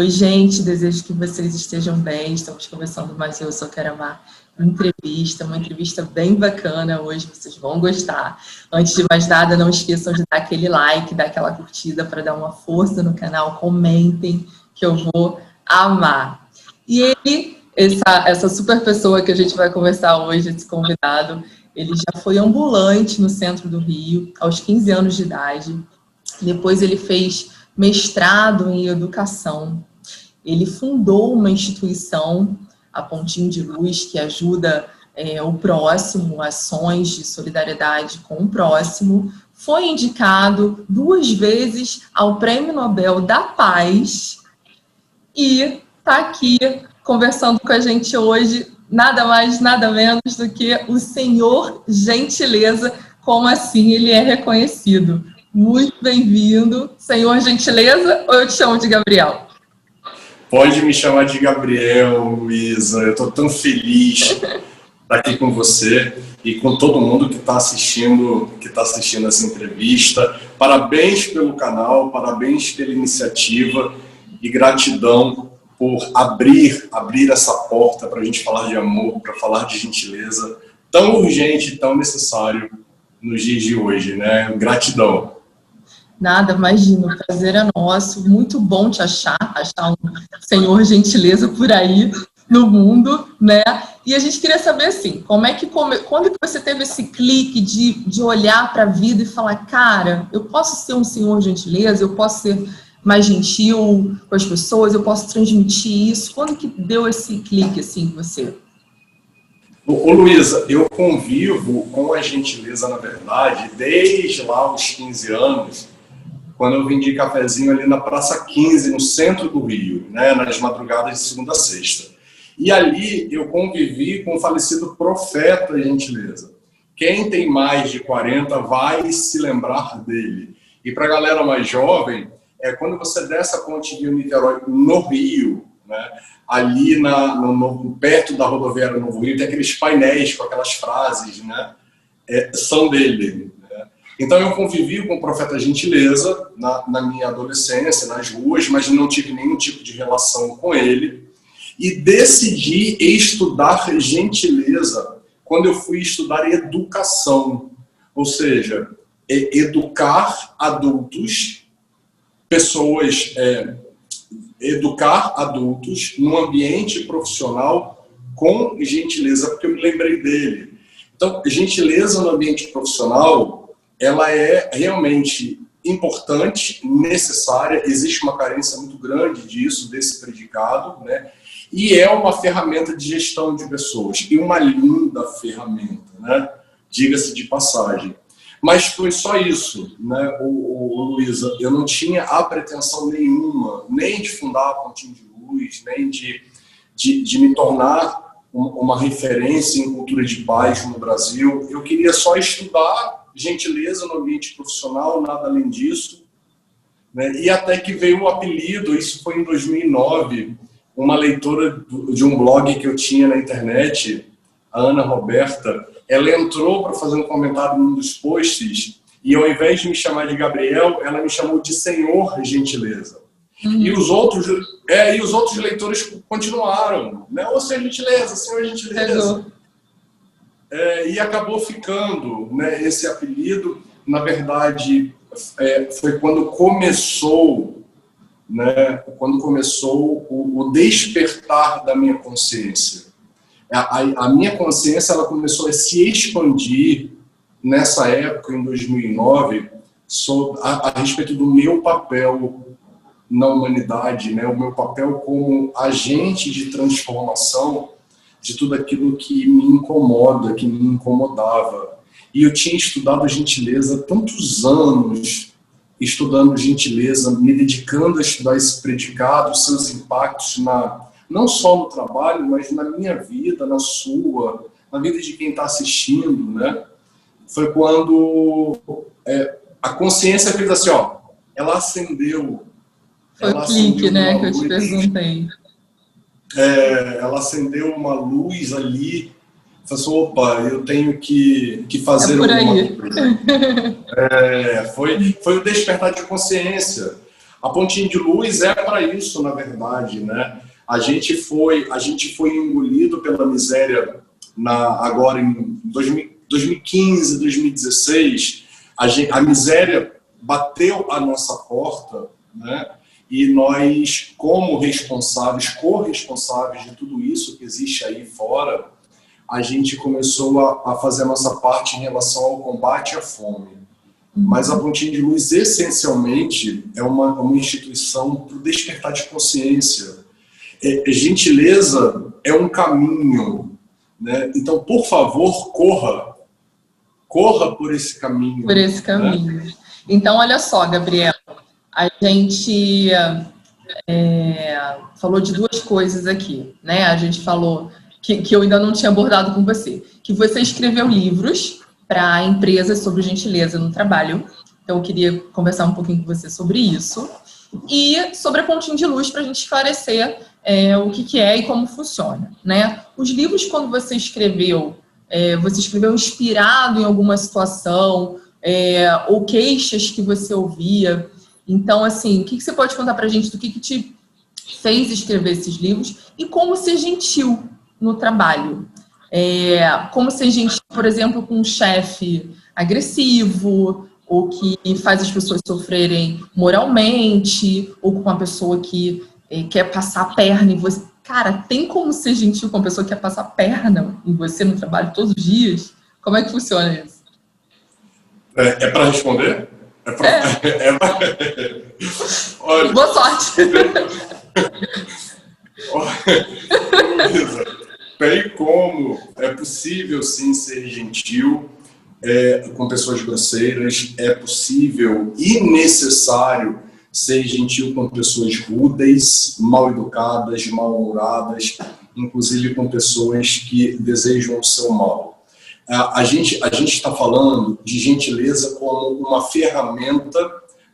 Oi, gente, desejo que vocês estejam bem. Estamos começando mais Eu Só Quero Amar uma entrevista bem bacana hoje, vocês vão gostar. Antes de mais nada, não esqueçam de dar aquele like, dar aquela curtida para dar uma força no canal, comentem que eu vou amar. E ele, essa super pessoa que a gente vai conversar hoje, esse convidado, ele já foi ambulante no centro do Rio, aos 15 anos de idade. Depois ele fez mestrado em educação. Ele fundou uma instituição, a Pontinho de Luz, que ajuda o próximo, ações de solidariedade com o próximo. Foi indicado 2 vezes ao Prêmio Nobel da Paz e está aqui conversando com a gente hoje, nada mais, nada menos do que o Senhor Gentileza, como assim ele é reconhecido. Muito bem-vindo, Senhor Gentileza, ou eu te chamo de Gabriel? Pode me chamar de Gabriel, Luísa. Eu estou tão feliz de estar aqui com você e com todo mundo que está assistindo essa entrevista. Parabéns pelo canal, parabéns pela iniciativa e gratidão por abrir essa porta para a gente falar de amor, para falar de gentileza, tão urgente, tão necessário nos dias de hoje, né? Gratidão. Nada, imagina, o prazer é nosso, muito bom te achar um Senhor Gentileza por aí no mundo, né? E a gente queria saber, assim, quando que você teve esse clique de olhar para a vida e falar, cara, eu posso ser um Senhor Gentileza, eu posso ser mais gentil com as pessoas, eu posso transmitir isso? Quando que deu esse clique, assim, em você? Ô Luísa, eu convivo com a gentileza, na verdade, desde lá os 15 anos, quando eu vendi cafezinho ali na Praça 15, no centro do Rio, né, nas madrugadas de segunda a sexta. E ali eu convivi com o falecido profeta Gentileza. Quem tem mais de 40 vai se lembrar dele. E para a galera mais jovem, quando você desce a ponte Rio-Niterói no Rio, né, ali perto da rodoviária Novo Rio, tem aqueles painéis com aquelas frases, né, são dele. Então eu convivi com o profeta Gentileza na minha adolescência, nas ruas, mas não tive nenhum tipo de relação com ele. E decidi estudar gentileza quando eu fui estudar educação. Ou seja, educar adultos, educar adultos num ambiente profissional com gentileza, porque eu me lembrei dele. Então, gentileza no ambiente profissional, ela é realmente importante, necessária, existe uma carência muito grande desse predicado, né? E é uma ferramenta de gestão de pessoas, e uma linda ferramenta, né? Diga-se de passagem. Mas foi só isso, né, Luísa? Eu não tinha a pretensão nenhuma, nem de fundar a Pontinho de Luz, nem de me tornar uma referência em cultura de paz no Brasil. Eu queria só estudar gentileza no ambiente profissional, nada além disso, né? E até que veio o apelido, isso foi em 2009, uma leitora de um blog que eu tinha na internet, a Ana Roberta, ela entrou para fazer um comentário num dos posts e ao invés de me chamar de Gabriel, ela me chamou de Senhor Gentileza. E os outros leitores continuaram, né? Ô, Senhor Gentileza, Senhor Gentileza. E acabou ficando, né, esse apelido. Na verdade, foi quando começou, né, o despertar da minha consciência. A minha consciência ela começou a se expandir nessa época, em 2009, a respeito do meu papel na humanidade, né, o meu papel como agente de transformação de tudo aquilo que me incomoda, que me incomodava. E eu tinha estudado gentileza há tantos anos, estudando gentileza, me dedicando a estudar esse predicado, seus impactos não só no trabalho, mas na minha vida, na sua, na vida de quem está assistindo, né? Foi quando a consciência fez assim, ó, ela acendeu. Foi o clique, né, que eu te perguntei. Ela acendeu uma luz ali, falou assim, opa, eu tenho que fazer por aí. alguma coisa. Foi o despertar de consciência. A pontinha de luz é para isso, na verdade, né? A gente foi engolido pela miséria agora em 2015, 2016. A miséria bateu a nossa porta, né? E nós, como responsáveis, corresponsáveis de tudo isso que existe aí fora, a gente começou a fazer a nossa parte em relação ao combate à fome. Mas a Pontinha de Luz, essencialmente, é uma instituição para o despertar de consciência. Gentileza é um caminho, né? Então, por favor, corra por esse caminho. Por esse caminho. Né? Então, olha só, Gabriel, a gente falou de duas coisas aqui, né? A gente falou que eu ainda não tinha abordado com você, que você escreveu livros para empresas sobre gentileza no trabalho. Então, eu queria conversar um pouquinho com você sobre isso. E sobre a Pontinha de Luz, para a gente esclarecer o que é e como funciona, né? Os livros, quando você escreveu inspirado em alguma situação ou queixas que você ouvia. Então, assim, o que você pode contar para a gente do que te fez escrever esses livros e como ser gentil no trabalho? Como ser gentil, por exemplo, com um chefe agressivo ou que faz as pessoas sofrerem moralmente, ou com uma pessoa que quer passar a perna em você. Cara, tem como ser gentil com uma pessoa que quer passar a perna em você no trabalho todos os dias? Como é que funciona isso? É para responder? Olha, boa sorte! Luísa, tem como, é possível sim ser gentil com pessoas grosseiras, é possível e necessário ser gentil com pessoas rudes, mal educadas, mal-humoradas, inclusive com pessoas que desejam o seu mal. A gente está falando de gentileza como uma ferramenta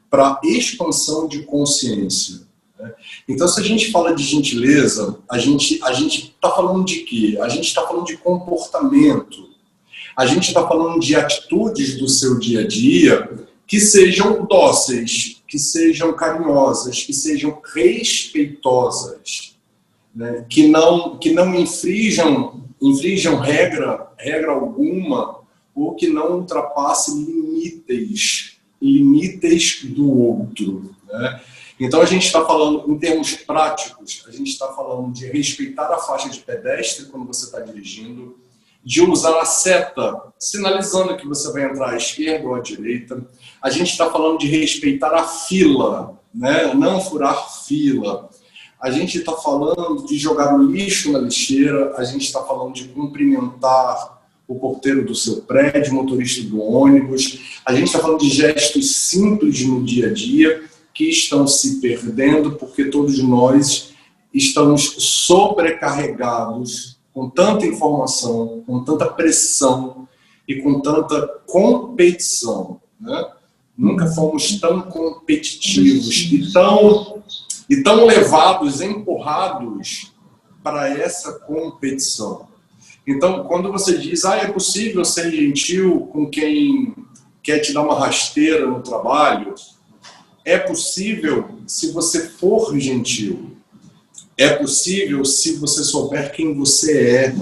para expansão de consciência. Né? Então, se a gente fala de gentileza, a gente está falando de quê? A gente está falando de comportamento. A gente está falando de atitudes do seu dia a dia que sejam dóceis, que sejam carinhosas, que sejam respeitosas, né? que não infrijam regra alguma, ou que não ultrapasse limites do outro. Né? Então, a gente está falando, em termos práticos, a gente está falando de respeitar a faixa de pedestre quando você está dirigindo, de usar a seta, sinalizando que você vai entrar à esquerda ou à direita. A gente está falando de respeitar a fila, né? Não furar fila. A gente está falando de jogar o lixo na lixeira. A gente está falando de cumprimentar o porteiro do seu prédio, o motorista do ônibus. A gente está falando de gestos simples no dia a dia que estão se perdendo porque todos nós estamos sobrecarregados com tanta informação, com tanta pressão e com tanta competição. Né? Nunca fomos tão competitivos e tão levados, empurrados para essa competição. Então, quando você diz, é possível ser gentil com quem quer te dar uma rasteira no trabalho, é possível se você for gentil. É possível se você souber quem você é.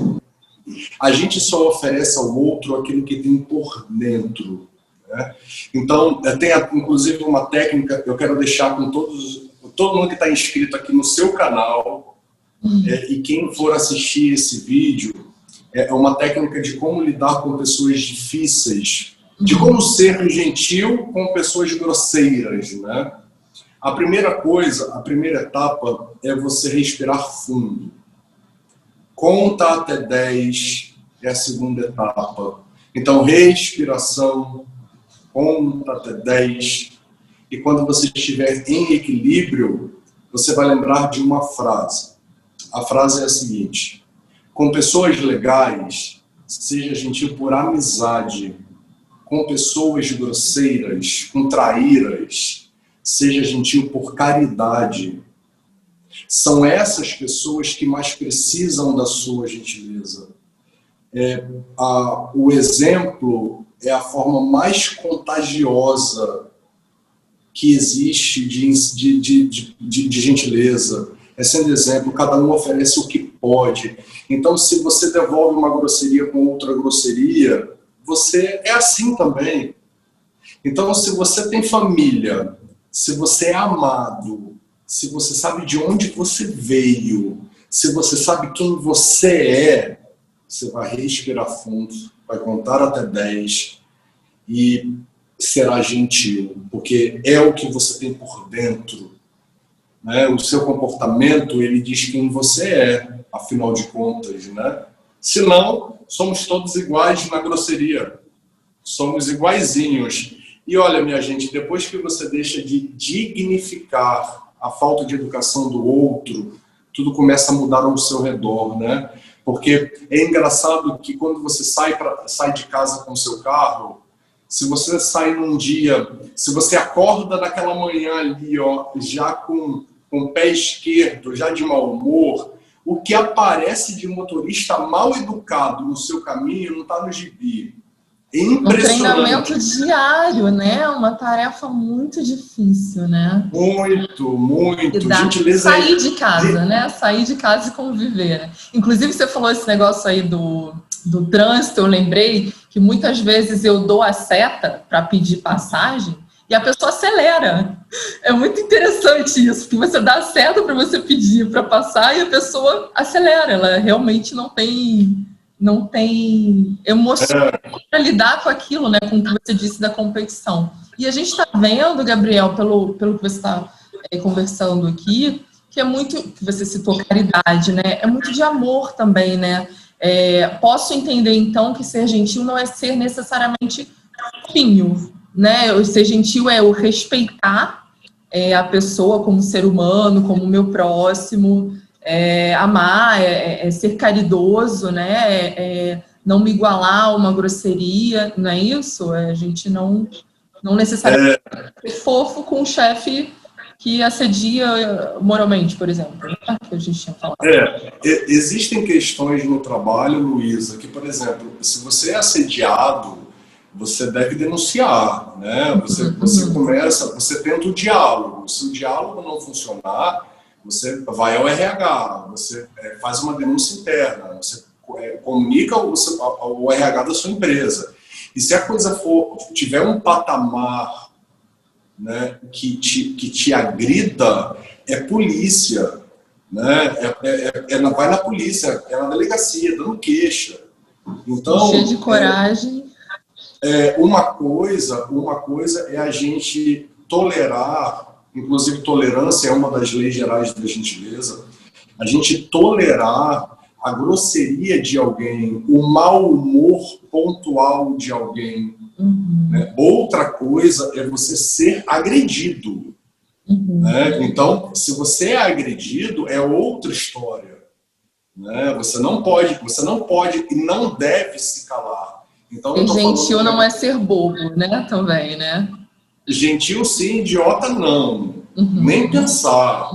A gente só oferece ao outro aquilo que tem por dentro. Né? Então, tem inclusive uma técnica que eu quero deixar com todo mundo que está inscrito aqui no seu canal, e quem for assistir esse vídeo, é uma técnica de como lidar com pessoas difíceis, de como ser gentil com pessoas grosseiras, né? A primeira coisa, a primeira etapa é você respirar fundo. Conta até 10 é a segunda etapa. Então, respiração, conta até 10. E quando você estiver em equilíbrio, você vai lembrar de uma frase. A frase é a seguinte: com pessoas legais, seja gentil por amizade. Com pessoas grosseiras, com traíras, seja gentil por caridade. São essas pessoas que mais precisam da sua gentileza. O exemplo é a forma mais contagiosa que existe de gentileza, é sendo exemplo, cada um oferece o que pode. Então, se você devolve uma grosseria com outra grosseria, você é assim também. Então, se você tem família, se você é amado, se você sabe de onde você veio, se você sabe quem você vai respirar fundo, vai contar até 10 e será gentil, porque é o que você tem por dentro. Né? O seu comportamento, ele diz quem você é, afinal de contas. Né? Senão, somos todos iguais na grosseria. Somos iguaizinhos. E olha, minha gente, depois que você deixa de dignificar a falta de educação do outro, tudo começa a mudar ao seu redor, né? Porque é engraçado que quando você sai de casa com o seu carro, se você sai num dia, se você acorda naquela manhã ali, ó, já com o pé esquerdo, já de mau humor, o que aparece de motorista mal educado no seu caminho não está no gibi. Um treinamento diário, né? Uma tarefa muito difícil, né? Muito. Gentileza sair de casa, né? Sair de casa e conviver. Né? Inclusive, você falou esse negócio aí do trânsito, eu lembrei que muitas vezes eu dou a seta para pedir passagem e a pessoa acelera. É muito interessante isso, porque você dá a seta para você pedir para passar e a pessoa acelera. Ela realmente não tem emoção para lidar com aquilo, né? Com o que você disse da competição. E a gente está vendo, Gabriel, pelo que você está conversando aqui, que é muito, que você citou caridade, né? É muito de amor também, né? Posso entender, então, que ser gentil não é ser necessariamente fofinho, né? O ser gentil é o respeitar a pessoa como ser humano, como meu próximo, amar, ser caridoso, né? Não me igualar a uma grosseria, não é isso? A gente não necessariamente ser fofo com um chefe que assedia moralmente, por exemplo, né? Que a gente tinha falado. Existem questões no trabalho, Luísa, que, por exemplo, se você é assediado, você deve denunciar, né? Você tenta o diálogo. Se o diálogo não funcionar, você vai ao RH, você faz uma denúncia interna, você comunica ao RH da sua empresa. E se a coisa tiver um patamar, né, que te agrida, é polícia, né? Vai na polícia, é na delegacia, dando queixa. Então, cheio de coragem. Uma coisa é a gente tolerar, inclusive tolerância é uma das leis gerais da gentileza, a gente tolerar a grosseria de alguém, o mau humor pontual de alguém. Né? Outra coisa é você ser agredido. Né? Então, se você é agredido, é outra história. Né? Você não pode e não deve se calar. Então, e gentil não é ser bobo, né? Também, né? Gentil sim, idiota não. Nem pensar.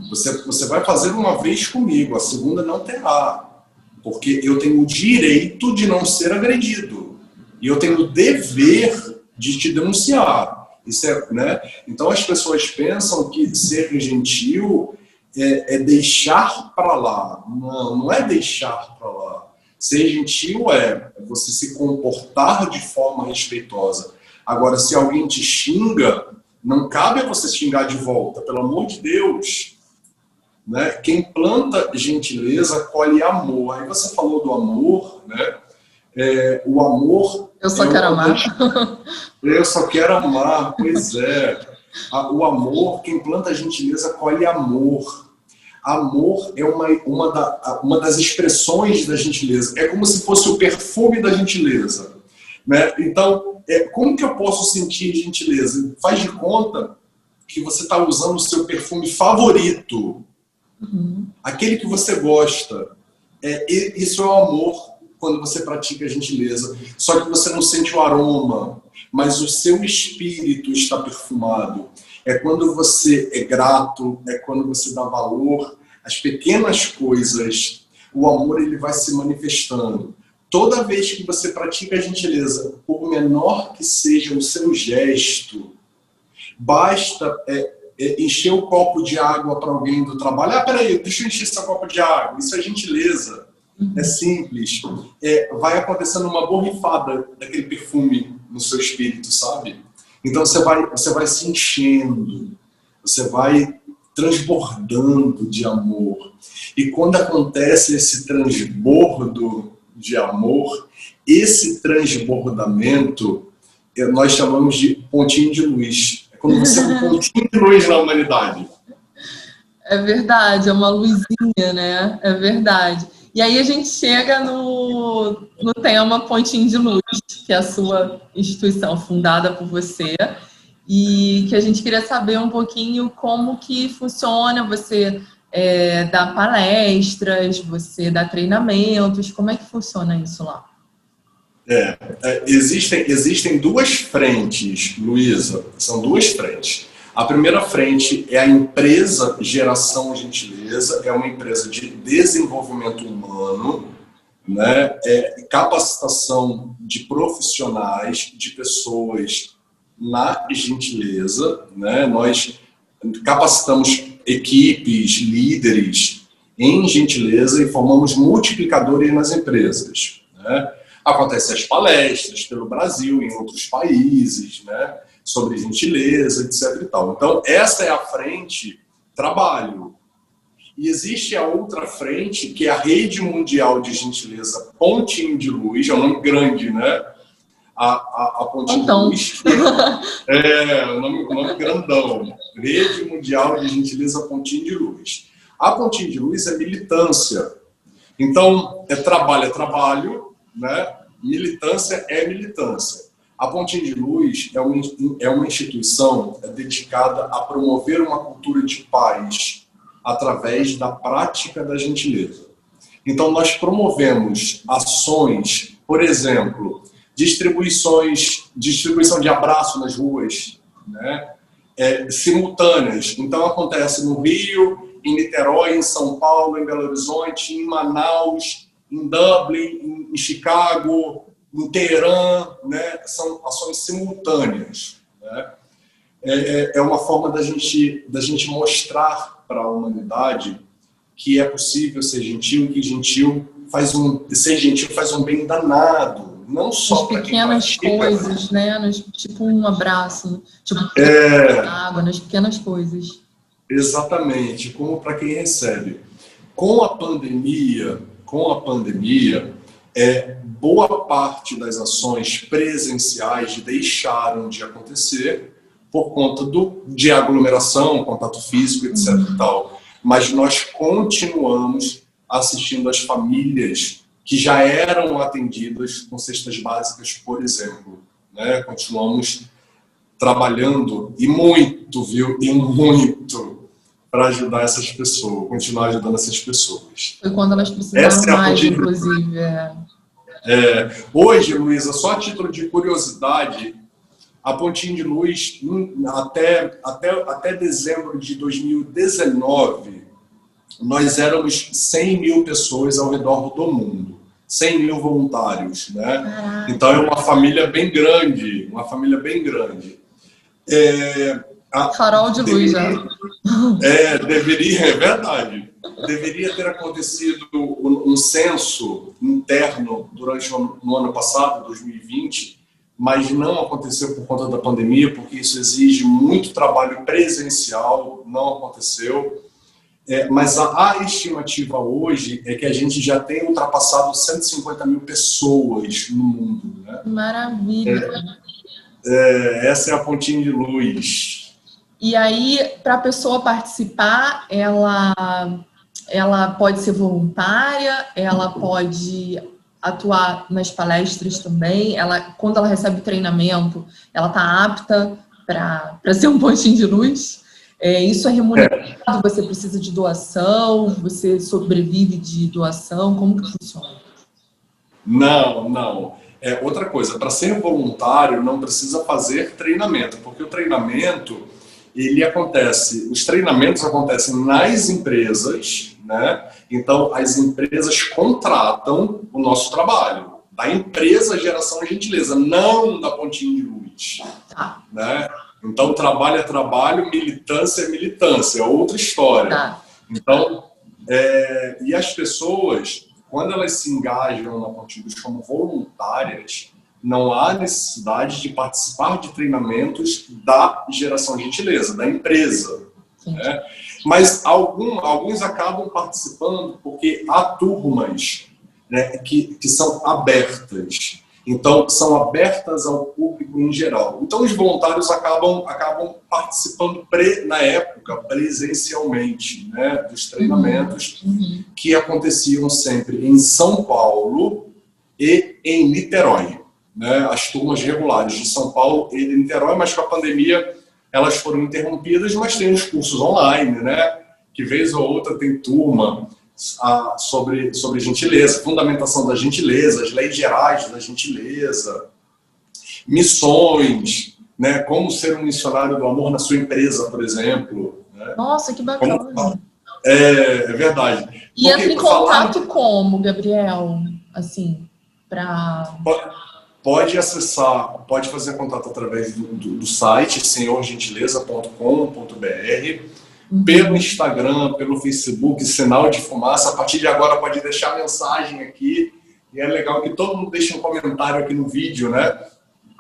Você vai fazer uma vez comigo, a segunda não terá. Porque eu tenho o direito de não ser agredido. E eu tenho o dever de te denunciar. Isso né? Então as pessoas pensam que ser gentil é deixar para lá. Não é deixar para lá. Ser gentil é você se comportar de forma respeitosa. Agora, se alguém te xinga, não cabe a você xingar de volta, pelo amor de Deus. Né? Quem planta gentileza colhe amor. Aí você falou do amor, né? O amor... Eu só quero amar. Eu só quero amar, pois é. O amor, quem planta gentileza colhe amor. Amor é uma das expressões da gentileza. É como se fosse o perfume da gentileza. Né? Então, como que eu posso sentir gentileza? Faz de conta que você está usando o seu perfume favorito. Aquele que você gosta. Isso é o amor quando você pratica a gentileza. Só que você não sente o aroma, mas o seu espírito está perfumado. É quando você é grato, é quando você dá valor às pequenas coisas. O amor ele vai se manifestando. Toda vez que você pratica a gentileza, por menor que seja o seu gesto, basta encher o copo de água para alguém do trabalho. Ah, peraí, deixa eu encher esse copo de água. Isso é gentileza. É simples. Vai acontecendo uma borrifada daquele perfume no seu espírito, sabe? Então você vai se enchendo, você vai transbordando de amor. E quando acontece esse transbordo de amor, esse transbordamento nós chamamos de pontinho de luz. É quando você é um pontinho de luz na humanidade. É verdade, é uma luzinha, né? É verdade. E aí a gente chega no tema Pontinho de Luz, que é a sua instituição fundada por você, e que a gente queria saber um pouquinho como que funciona. Você dá palestras, você dá treinamentos, como é que funciona isso lá? Existem duas frentes, Luísa, são duas frentes. A primeira frente é a empresa Geração Gentileza, é uma empresa de desenvolvimento humano, né? Capacitação de profissionais, de pessoas na gentileza, né? Nós capacitamos equipes, líderes em gentileza e formamos multiplicadores nas empresas, né? Acontecem as palestras pelo Brasil, em outros países, né? Sobre gentileza, etc. e tal. Então, essa é a frente trabalho. E existe a outra frente, que é a Rede Mundial de Gentileza Pontinho de Luz, é um nome grande, né? A Pontinho de Luz. O nome grandão. Rede Mundial de Gentileza Pontinho de Luz. A Pontinho de Luz é militância. Então, trabalho, né? Militância é militância. A Pontinho de Luz é uma instituição dedicada a promover uma cultura de paz através da prática da gentileza. Então, nós promovemos ações, por exemplo, distribuição de abraço nas ruas, né? Simultâneas. Então, acontece no Rio, em Niterói, em São Paulo, em Belo Horizonte, em Manaus, em Dublin, em Chicago, em Teherã, né? São ações simultâneas, né? É uma forma da gente mostrar para a humanidade que é possível ser gentil, que ser gentil faz um bem danado, não só para quem pequenas coisas, né? Tipo um abraço, tipo água, nas pequenas coisas. Exatamente, como para quem recebe. Com a pandemia, boa parte das ações presenciais deixaram de acontecer por conta de aglomeração, contato físico, etc. E tal. Mas nós continuamos assistindo as famílias que já eram atendidas com cestas básicas, por exemplo, né? Continuamos trabalhando e muito, viu? E muito para ajudar essas pessoas, continuar ajudando essas pessoas. Foi quando elas precisaram mais, inclusive. Hoje, Luísa, só a título de curiosidade, a Pontinho de Luz, até dezembro de 2019, nós éramos 100 mil pessoas ao redor do mundo. 100 mil voluntários, né? Então é uma família bem grande, Farol de luz, já. É verdade. Deveria ter acontecido um censo interno no ano passado, 2020, mas não aconteceu por conta da pandemia, porque isso exige muito trabalho presencial, não aconteceu. Mas a estimativa hoje é que a gente já tem ultrapassado 150 mil pessoas no mundo, né? Maravilha! Essa é a Pontinho de Luz. E aí, para a pessoa participar, ela pode ser voluntária, ela pode atuar nas palestras também, quando ela recebe treinamento, ela está apta para ser um pontinho de luz. Isso é remunerado? Você precisa de doação? Você sobrevive de doação? Como que funciona? Não. Outra coisa, para ser voluntário não precisa fazer treinamento, porque o treinamento, os treinamentos acontecem nas empresas, né? Então as empresas contratam o nosso trabalho, da empresa Geração Gentileza, não da Pontinho de Luz, né? Então, trabalho é trabalho, militância é militância, é outra história. Tá. Então, e as pessoas, quando elas se engajam na Contíguos como voluntárias, não há necessidade de participar de treinamentos da Geração Gentileza, da empresa. Né? Mas alguns acabam participando porque há turmas, né, que são abertas. Então, são abertas ao público em geral. Então, os voluntários acabam participando, na época, presencialmente, né, dos treinamentos que aconteciam sempre em São Paulo e em Niterói. Né, as turmas regulares de São Paulo e de Niterói, mas com a pandemia elas foram interrompidas, mas tem os cursos online, né, que vez ou outra tem turma sobre gentileza, fundamentação da gentileza, as leis gerais da gentileza, missões, né, como ser um missionário do amor na sua empresa, por exemplo. Né? Nossa, que bacana. É verdade. E entra em contato como, Gabriel? Assim, para... Pode acessar, pode fazer contato através do site senhorgentileza.com.br, pelo Instagram, pelo Facebook, Sinal de Fumaça. A partir de agora pode deixar mensagem aqui. E é legal que todo mundo deixe um comentário aqui no vídeo, né?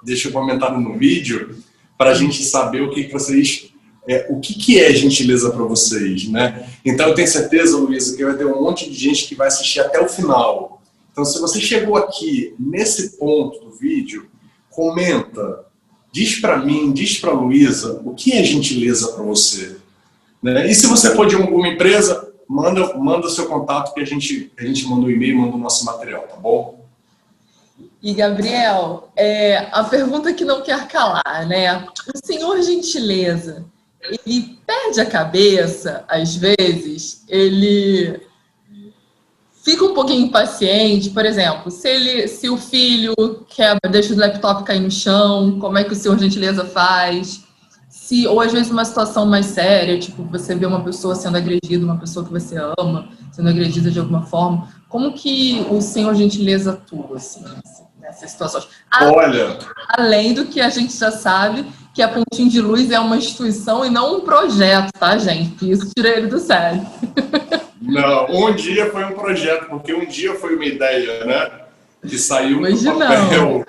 Deixa um comentário no vídeo para a gente saber o que vocês... o que é gentileza para vocês, né? Então eu tenho certeza, Luísa, que vai ter um monte de gente que vai assistir até o final. Então, se você chegou aqui nesse ponto do vídeo, comenta, diz para mim, diz para a Luísa, o que é gentileza para você? Né? E se você for de alguma empresa, manda seu contato que a gente manda um e-mail, manda o nosso material, tá bom? E, Gabriel, a pergunta que não quer calar, né? O senhor gentileza, ele perde a cabeça, às vezes, ele... fica um pouquinho impaciente, por exemplo, se o filho quebra, deixa o laptop cair no chão, como é que o senhor gentileza faz? Ou às vezes uma situação mais séria, tipo, você vê uma pessoa sendo agredida, uma pessoa que você ama, sendo agredida de alguma forma, como que o senhor gentileza atua, assim, nessas situações? Olha... Além do que a gente já sabe, que a Pontinho de Luz é uma instituição e não um projeto, tá, gente? Que isso tira ele do sério. Não, um dia foi um projeto, porque um dia foi uma ideia, né? Que saiu no papel. Não.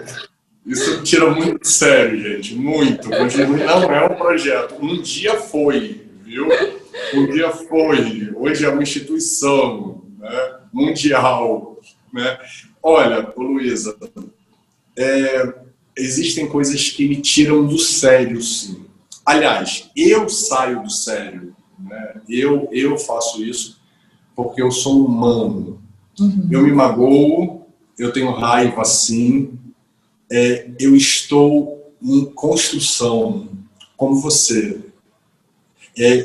Isso me tira muito sério, gente. Muito. Não é um projeto. Um dia foi, viu? Um dia foi. Hoje é uma instituição, né, mundial. Né? Olha, Luísa, existem coisas que me tiram do sério, sim. Aliás, eu saio do sério. Né? Eu faço isso porque eu sou humano. Eu me magoo, eu tenho raiva, sim. Eu estou em construção, como você.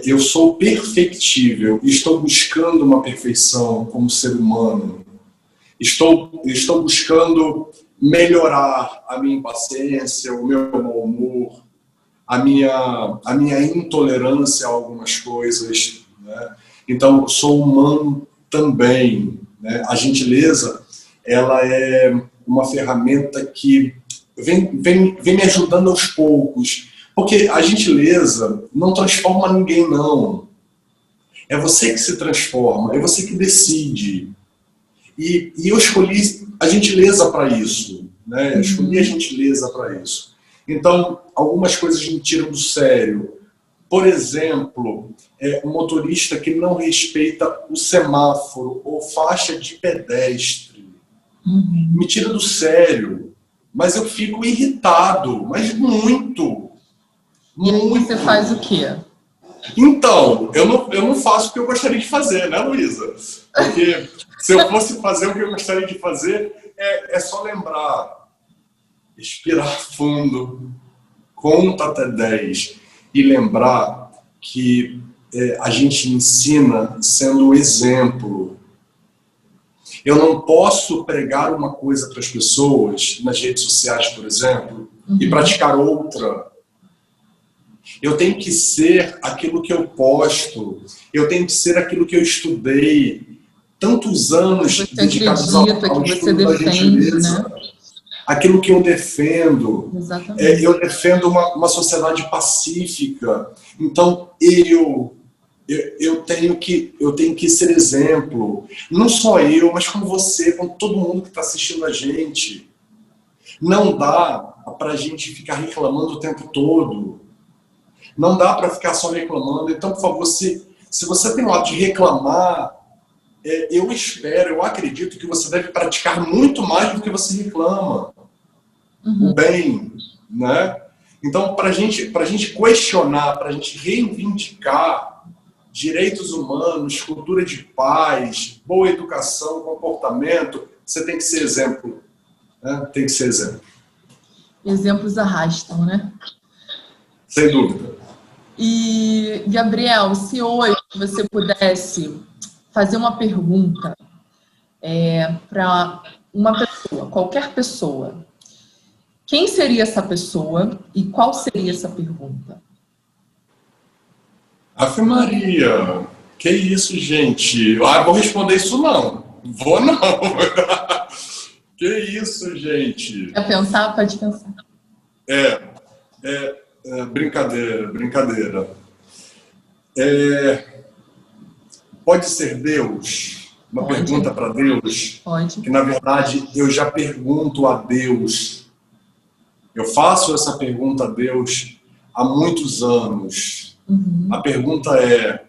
Eu sou perfectível, estou buscando uma perfeição como ser humano. Estou buscando melhorar a minha impaciência, o meu mau humor, a minha intolerância a algumas coisas. Né? Então, eu sou humano também. Né? A gentileza, ela é uma ferramenta que vem me ajudando aos poucos. Porque a gentileza não transforma ninguém, não. É você que se transforma, é você que decide. E eu escolhi a gentileza para isso. Né? Eu escolhi a gentileza para isso. Então, algumas coisas me tiram do sério. Por exemplo, um motorista que não respeita o semáforo ou faixa de pedestre. Me tira do sério. Mas eu fico irritado, mas muito. E aí você faz o quê? Então, eu não faço o que eu gostaria de fazer, né, Luísa? Porque se eu fosse fazer o que eu gostaria de fazer, é só lembrar, respirar fundo, conta até 10 e lembrar que a gente ensina sendo o exemplo. Eu não posso pregar uma coisa para as pessoas, nas redes sociais, por exemplo, e praticar outra. Eu tenho que ser aquilo que eu posto. Eu tenho que ser aquilo que eu estudei. Tantos anos dedicados ao estudo da gentileza. Né? aquilo que eu defendo. Exatamente. Eu defendo uma sociedade pacífica. Então, eu tenho que ser exemplo. Não só eu, mas com você, com todo mundo que está assistindo a gente. Não dá para a gente ficar reclamando o tempo todo. Não dá para ficar só reclamando. Então, por favor, se você tem o hábito de reclamar, eu acredito que você deve praticar muito mais do que você reclama. O bem, né? Então, para a gente questionar, para a gente reivindicar direitos humanos, cultura de paz, boa educação, comportamento, você tem que ser exemplo. Né? Tem que ser exemplo. Exemplos arrastam, né? Sem dúvida. E, Gabriel, se hoje você pudesse fazer uma pergunta para uma pessoa, qualquer pessoa, quem seria essa pessoa e qual seria essa pergunta? Ave Maria, que isso, gente? Vou responder isso não. Vou não. Que isso, gente? Quer pensar? Pode pensar. Brincadeira. Pode ser Deus? Uma pergunta para Deus? Pode. Que, na verdade, eu já pergunto a Deus. Eu faço essa pergunta a Deus há muitos anos. A pergunta é,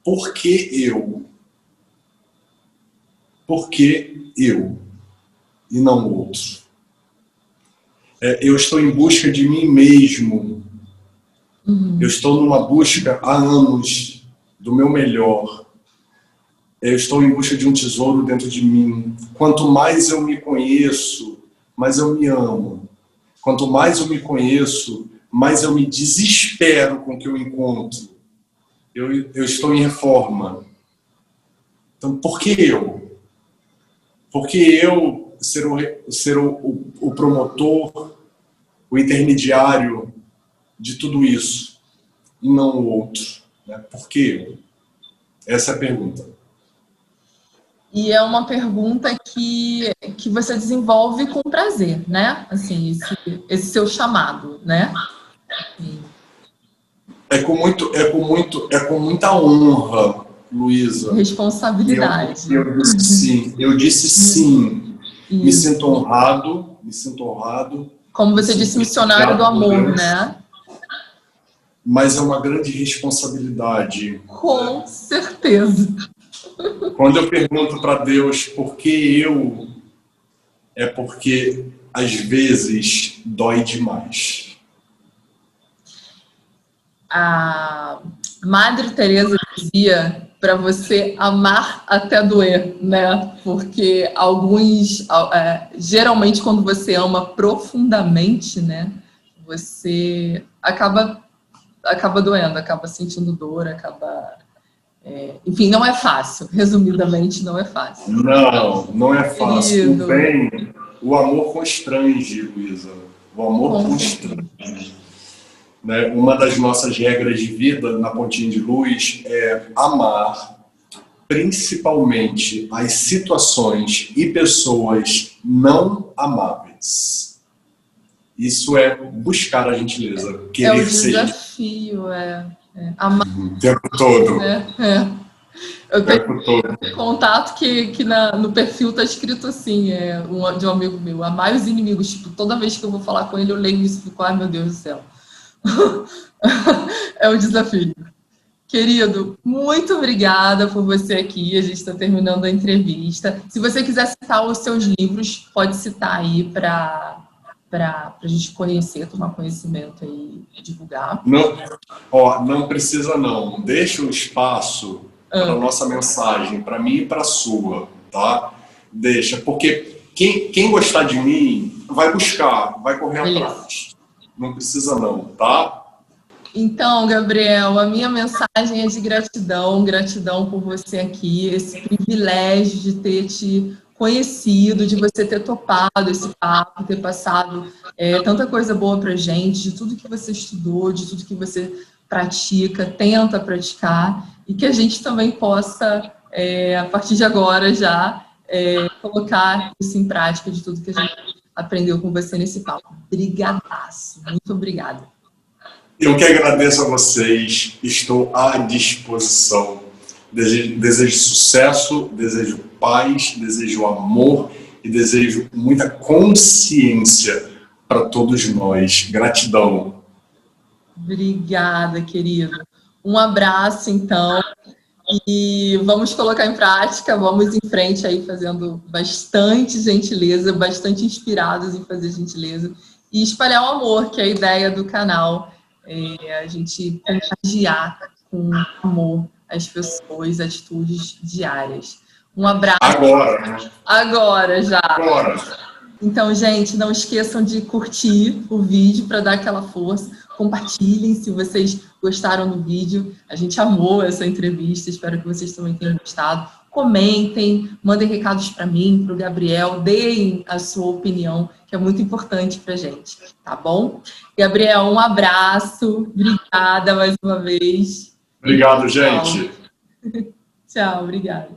por que eu? Por que eu e não o outro? Eu estou em busca de mim mesmo. Eu estou numa busca há anos do meu melhor. Eu estou em busca de um tesouro dentro de mim. Quanto mais eu me conheço, mais eu me amo. Quanto mais eu me conheço, mais eu me desespero com o que eu encontro. Eu estou em reforma. Então, por que eu? Por que eu ser o promotor, o intermediário de tudo isso, e não o outro? Né? Por que eu? Essa é a pergunta. E é uma pergunta que você desenvolve com prazer, né? Assim, esse seu chamado, né? É com muita honra, Luísa. Responsabilidade. Eu disse sim. Me sinto honrado. Como você disse, missionário do amor, né? Mas é uma grande responsabilidade. Com certeza. Quando eu pergunto para Deus por que eu, é porque às vezes dói demais. A Madre Teresa dizia para você amar até doer, né? Porque geralmente quando você ama profundamente, né? Você acaba doendo, acaba sentindo dor, enfim, não é fácil. Resumidamente, não é fácil. Não é fácil. O amor constrange, Luísa. O amor constrange. Né? Uma das nossas regras de vida na Pontinha de Luz é amar principalmente as situações e pessoas não amáveis. Isso é buscar a gentileza. Querer o desafio, amar. O tempo todo. Eu tenho contato que no perfil tá escrito assim, de um amigo meu, amar os inimigos. Tipo, toda vez que eu vou falar com ele, eu leio isso e fico, ai meu Deus do céu. É o desafio. Querido, muito obrigada por você aqui. A gente está terminando a entrevista. Se você quiser citar os seus livros, pode citar aí para a gente conhecer, tomar conhecimento e divulgar. Não precisa não. Deixa o espaço para a nossa mensagem, para mim e para a sua, tá? Deixa, porque quem gostar de mim vai buscar, vai correr atrás. Não precisa não, tá? Então, Gabriel, a minha mensagem é de gratidão por você aqui, esse privilégio de ter te conhecido, de você ter topado esse papo, ter passado tanta coisa boa pra gente, de tudo que você estudou, de tudo que você pratica, tenta praticar, e que a gente também possa, a partir de agora já, colocar isso em prática de tudo que a gente aprendeu com você nesse papo. Brigadaço, muito obrigada. Eu que agradeço a vocês, estou à disposição. Desejo sucesso, desejo paz, desejo amor e desejo muita consciência para todos nós. Gratidão. Obrigada, querido. Um abraço, então. E vamos colocar em prática, vamos em frente aí fazendo bastante gentileza, bastante inspirados em fazer gentileza e espalhar o amor, que é a ideia do canal. A gente contagiar com amor as pessoas, atitudes diárias. Um abraço. Agora já. Então, gente, não esqueçam de curtir o vídeo para dar aquela força. Compartilhem se vocês gostaram do vídeo. A gente amou essa entrevista, espero que vocês também tenham gostado. Comentem, mandem recados para mim, para o Gabriel, deem a sua opinião, que é muito importante para a gente, tá bom? Gabriel, um abraço, obrigada mais uma vez. Obrigado, gente. Tchau, obrigada.